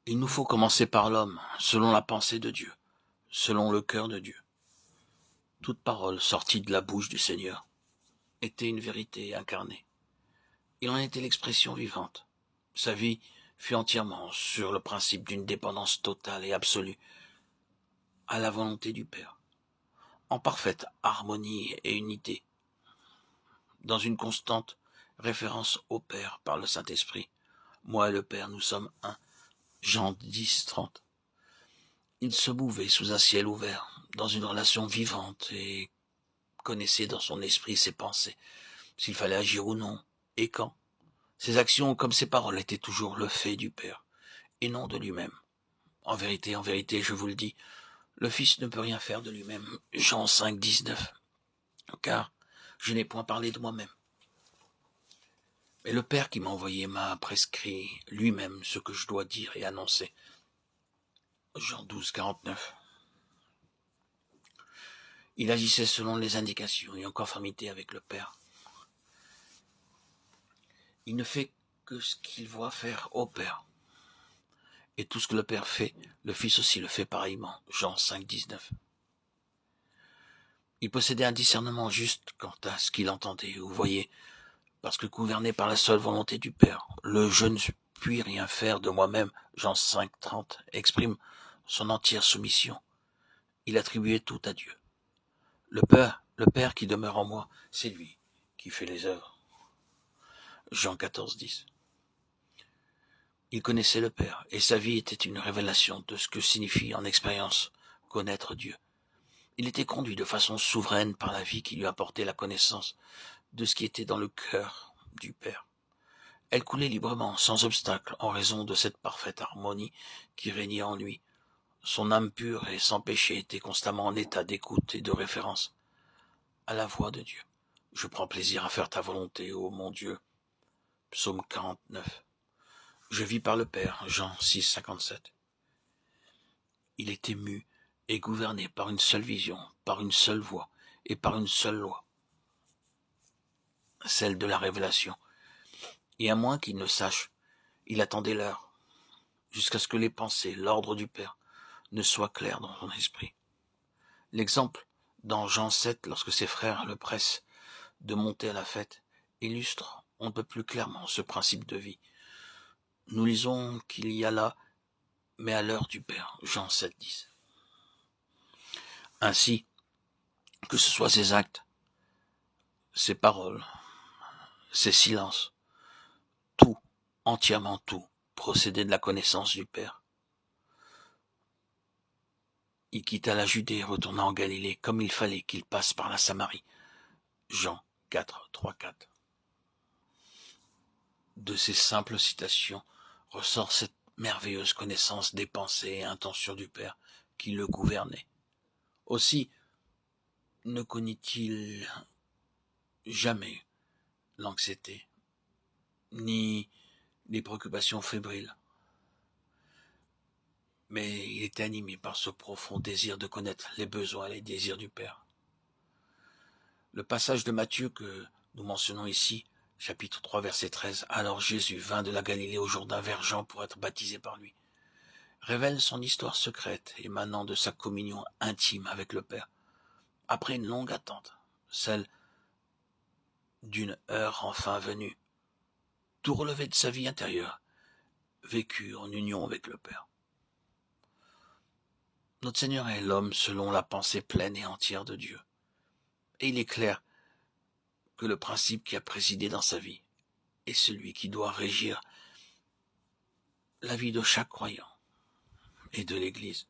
Il nous faut commencer par l'homme, selon la pensée de Dieu, selon le cœur de Dieu. Toute parole sortie de la bouche du Seigneur était une vérité incarnée. Il en était l'expression vivante. Sa vie fut entièrement sur le principe d'une dépendance totale et absolue à la volonté du Père, en parfaite harmonie et unité, dans une constante référence au Père par le Saint-Esprit. Moi et le Père, nous sommes un. Jean 10, 30. Il se mouvait sous un ciel ouvert, dans une relation vivante, et connaissait dans son esprit ses pensées, s'il fallait agir ou non, et quand. Ses actions comme ses paroles étaient toujours le fait du Père, et non de lui-même. En vérité, je vous le dis, le Fils ne peut rien faire de lui-même. Jean 5, 19. Car je n'ai point parlé de moi-même. Mais le Père qui m'a envoyé m'a prescrit lui-même ce que je dois dire et annoncer. Jean 12, 49. Il agissait selon les indications et en conformité avec le Père. Il ne fait que ce qu'il voit faire au Père. Et tout ce que le Père fait, le Fils aussi le fait pareillement. Jean 5, 19. Il possédait un discernement juste quant à ce qu'il entendait ou voyait, parce que gouverné par la seule volonté du Père. Le « je ne puis rien faire de moi-même » Jean 5, 30 exprime son entière soumission. Il attribuait tout à Dieu. Le Père qui demeure en moi, c'est lui qui fait les œuvres. Jean 14, 10. Il connaissait le Père, et sa vie était une révélation de ce que signifie en expérience connaître Dieu. Il était conduit de façon souveraine par la vie qui lui apportait la connaissance de ce qui était dans le cœur du Père. Elle coulait librement, sans obstacle, en raison de cette parfaite harmonie qui régnait en lui. Son âme pure et sans péché était constamment en état d'écoute et de référence à la voix de Dieu. Je prends plaisir à faire ta volonté, ô mon Dieu. Psaume 49. Je vis par le Père. Jean 6, 57. Il était mu et gouverné par une seule vision, par une seule voix et par une seule loi, celle de la révélation. Et à moins qu'il ne sache, il attendait l'heure, jusqu'à ce que les pensées, l'ordre du Père, ne soient clairs dans son esprit. L'exemple, dans Jean 7, lorsque ses frères le pressent de monter à la fête, illustre on ne peut plus clairement ce principe de vie. Nous lisons qu'il y a là, mais à l'heure du Père, Jean 7, 10. Ainsi, que ce soit ses actes, ses paroles, ses silences, tout, entièrement tout, procédait de la connaissance du Père. Il quitta la Judée et retourna en Galilée, comme il fallait qu'il passe par la Samarie. Jean 4, 3, 4. De ces simples citations ressort cette merveilleuse connaissance des pensées et intentions du Père qui le gouvernait. Aussi, ne connut-il jamais l'anxiété, ni les préoccupations fébriles, mais il était animé par ce profond désir de connaître les besoins et les désirs du Père. Le passage de Matthieu que nous mentionnons ici, chapitre 3, verset 13, « Alors Jésus vint de la Galilée au Jourdain vers Jean pour être baptisé par lui », révèle son histoire secrète émanant de sa communion intime avec le Père. Après une longue attente, celle d'une heure enfin venue, tout relevé de sa vie intérieure, vécu en union avec le Père. Notre Seigneur est l'homme selon la pensée pleine et entière de Dieu. Et il est clair que le principe qui a présidé dans sa vie est celui qui doit régir la vie de chaque croyant et de l'Église.